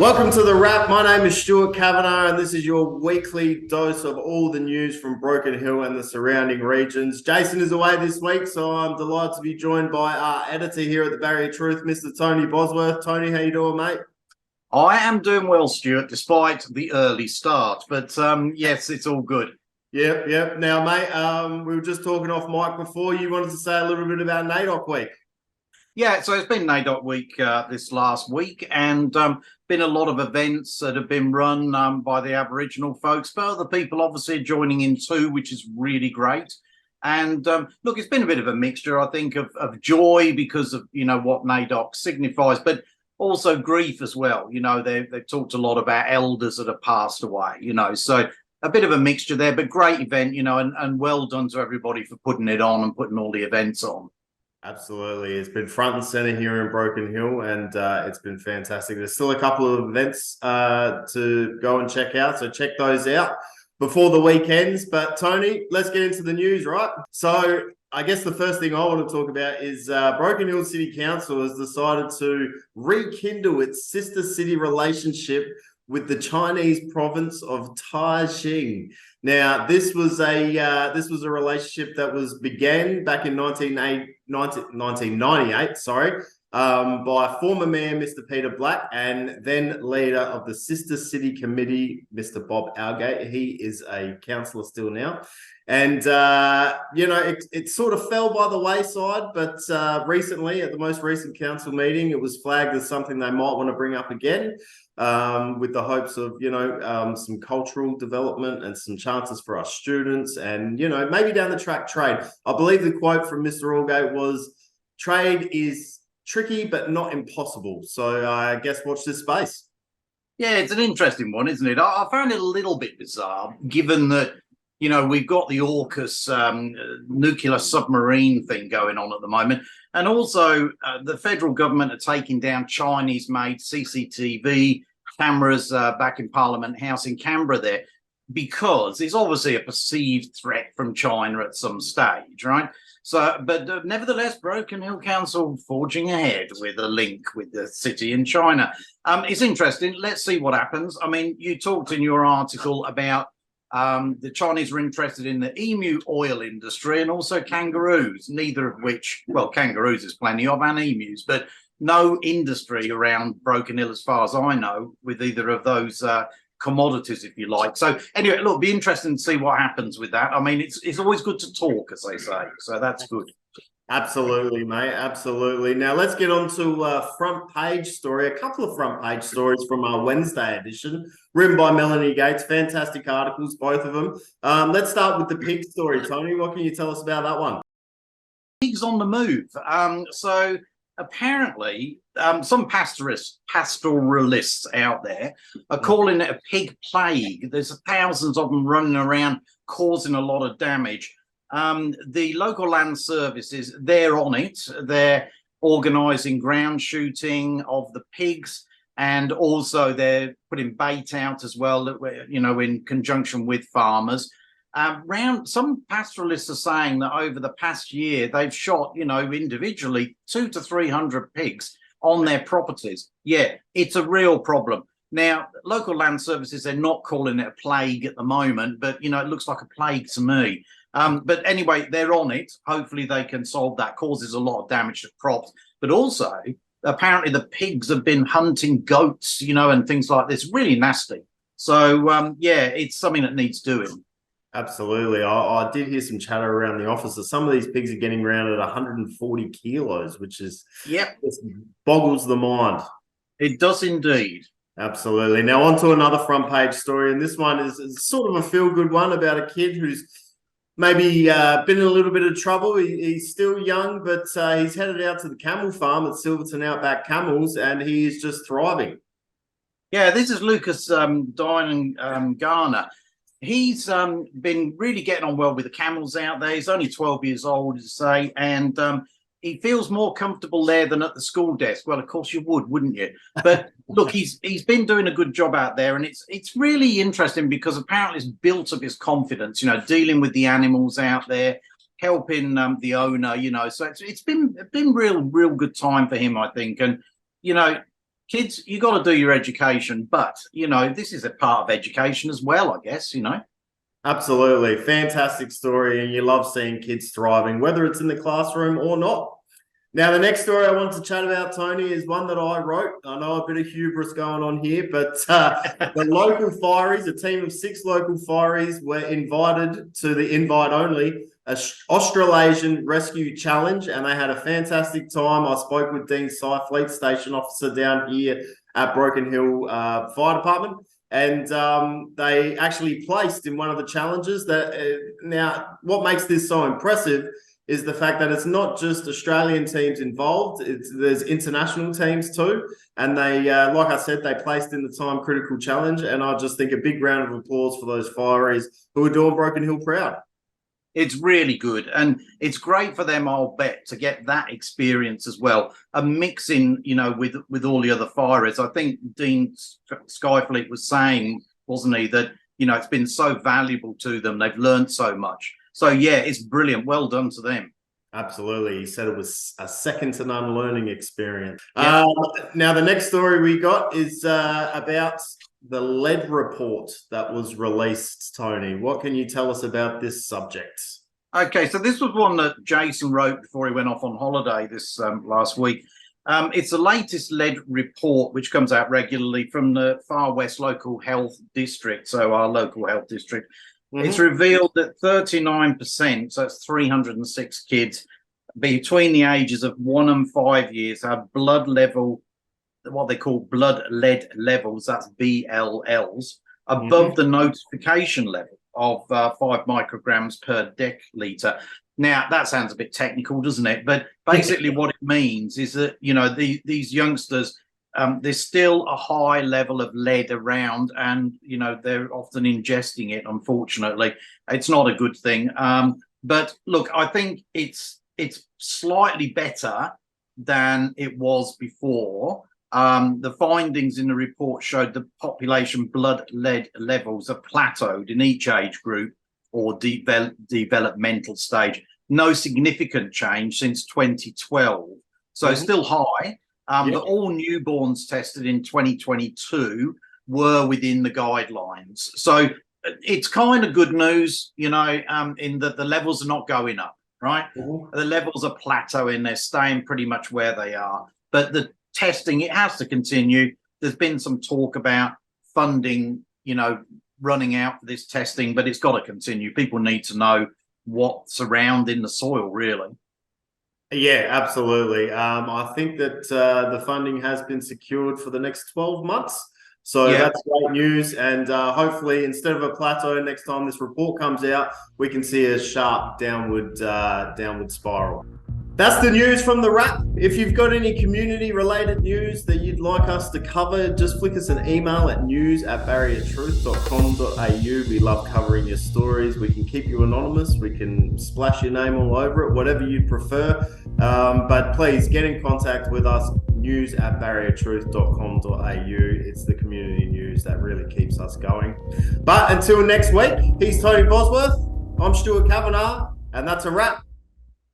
Welcome to The Wrap. My name is Stuart Kavanagh, and this is your weekly dose of all the news from Broken Hill and the surrounding regions. Jason is away this week, so I'm delighted to be joined by our editor here at the Barrier Truth, Mr. Tony Bosworth. Tony, how you doing, mate? I am doing well, Stuart, despite the early start. But yes, it's all good. Yep. Now, mate, we were just talking off mic before. You wanted to say a little bit about NAIDOC Week. Yeah, so it's been NAIDOC Week this last week, and been a lot of events that have been run by the Aboriginal folks, but other people obviously joining in too, which is really great. And look, it's been a bit of a mixture, I think, of joy because of, what NAIDOC signifies, but also grief as well. They've talked a lot about elders that have passed away, so a bit of a mixture there, but great event, and well done to everybody for putting it on and putting all the events on. Absolutely. It's been front and center here in Broken Hill, and it's been fantastic. There's still a couple of events to go and check out, so check those out before the weekends. But Tony, let's get into the news, right? So I guess the first thing I want to talk about is Broken Hill City Council has decided to rekindle its sister city relationship with the Chinese province of Taixing. Now, this was a relationship that was began back in 1998, by former mayor Mr. Peter Black and then leader of the Sister City Committee, Mr. Bob Algate. He is a councillor still now. And, it sort of fell by the wayside, but recently, at the most recent council meeting, it was flagged as something they might want to bring up again, with the hopes of, some cultural development and some chances for our students and, maybe down the track trade. I believe the quote from Mr. Algate was, "Trade is tricky, but not impossible." So I guess watch this space. Yeah, it's an interesting one, isn't it? I found it a little bit bizarre, given that, we've got the AUKUS nuclear submarine thing going on at the moment. And also the federal government are taking down Chinese-made CCTV cameras back in Parliament House in Canberra there, because it's obviously a perceived threat from China at some stage, right? So, but nevertheless, Broken Hill Council forging ahead with a link with the city in China. It's interesting. Let's see what happens. I mean, you talked in your article about the Chinese are interested in the emu oil industry and also kangaroos, neither of which, well, kangaroos there's plenty of, and emus, but no industry around Broken Hill, as far as I know, with either of those commodities, if you like. So anyway, look, be interesting to see what happens with that. I mean, it's always good to talk, as they say, so that's good. Absolutely, mate. Absolutely. Now let's get on to front page story. A couple of front page stories from our Wednesday edition, written by Melanie Gates. Fantastic articles, both of them. Let's start with the pig story. Tony, what can you tell us about that one? Pigs on the move. So apparently, some pastoralists out there are calling it a pig plague. There's thousands of them running around causing a lot of damage. The local land services, they're on it. They're organising ground shooting of the pigs, and also they're putting bait out as well, in conjunction with farmers. Some pastoralists are saying that over the past year, they've shot, individually 200 to 300 pigs on their properties. Yeah, it's a real problem. Now, local land services, they're not calling it a plague at the moment, but, it looks like a plague to me. But anyway, they're on it. Hopefully they can solve that. Causes a lot of damage to crops. But also, apparently the pigs have been hunting goats, and things like this. Really nasty. So, it's something that needs doing. Absolutely. I did hear some chatter around the office that some of these pigs are getting around at 140 kilos, which is, just boggles the mind. It does indeed. Absolutely. Now on to another front page story. And this one is sort of a feel-good one about a kid who's maybe been in a little bit of trouble. He's still young, but he's headed out to the camel farm at Silverton Outback Camels, and he is just thriving. Yeah, this is Lukas Garner. He's been really getting on well with the camels out there. He's only 12 years old, as I say, and he feels more comfortable there than at the school desk. Well, of course you would, wouldn't you? But look, he's been doing a good job out there, and it's really interesting because apparently it's built up his confidence, dealing with the animals out there, helping the owner, So it's been real good time for him, I think. And kids, you got to do your education, but this is a part of education as well, I guess. Absolutely. Fantastic story. And you love seeing kids thriving, whether it's in the classroom or not. Now, the next story I want to chat about, Tony, is one that I wrote. I know a bit of hubris going on here, but the local fireys, a team of 6 local fireys, were invited to the invite-only Australasian Rescue Challenge, and they had a fantastic time. I spoke with Dean Syfleet, station officer down here at Broken Hill Fire Department, and they actually placed in one of the challenges. Now, what makes this so impressive is the fact that it's not just Australian teams involved, there's international teams too. And they, like I said, they placed in the time critical challenge. And I just think a big round of applause for those fireys who are doing Broken Hill proud. It's really good. And it's great for them, I'll bet, to get that experience as well. A mixing, with all the other fireys. I think Dean Skyfleet was saying, wasn't he, that, it's been so valuable to them. They've learned so much. So, yeah, it's brilliant. Well done to them. Absolutely. He said it was a second to none learning experience. Yeah. Now, the next story we got is about the lead report that was released, Tony. What can you tell us about this subject? Okay, so this was one that Jason wrote before he went off on holiday this last week. It's the latest lead report, which comes out regularly from the Far West Local Health District, so our local health district. Mm-hmm. It's revealed that 39%, so it's 306 kids between the ages of 1 and 5 years, have blood level, what they call blood lead levels, that's BLLs, above the notification level of 5 micrograms per deciliter. Now, that sounds a bit technical, doesn't it? But basically what it means is that, these youngsters, there's still a high level of lead around, and they're often ingesting it. Unfortunately, it's not a good thing. But look, I think it's slightly better than it was before. The findings in the report showed the population blood lead levels are plateaued in each age group or developmental stage. No significant change since 2012. So still high. But all newborns tested in 2022 were within the guidelines. So it's kind of good news, in that the levels are not going up, right? The levels are plateauing. They're staying pretty much where they are. But the testing, it has to continue. There's been some talk about funding, running out for this testing, but it's got to continue. People need to know what's around in the soil, really. Yeah, absolutely. I think that the funding has been secured for the next 12 months. So that's great news. And hopefully, instead of a plateau, next time this report comes out, we can see a sharp downward spiral. That's the news from the wrap. If you've got any community-related news that you'd like us to cover, just flick us an email at news@barriertruth.com.au. We love covering your stories. We can keep you anonymous. We can splash your name all over it, whatever you'd prefer. But please get in contact with us, news@barriertruth.com.au. It's the community news that really keeps us going. But until next week, he's Tony Bosworth. I'm Stuart Kavanagh, and that's a wrap.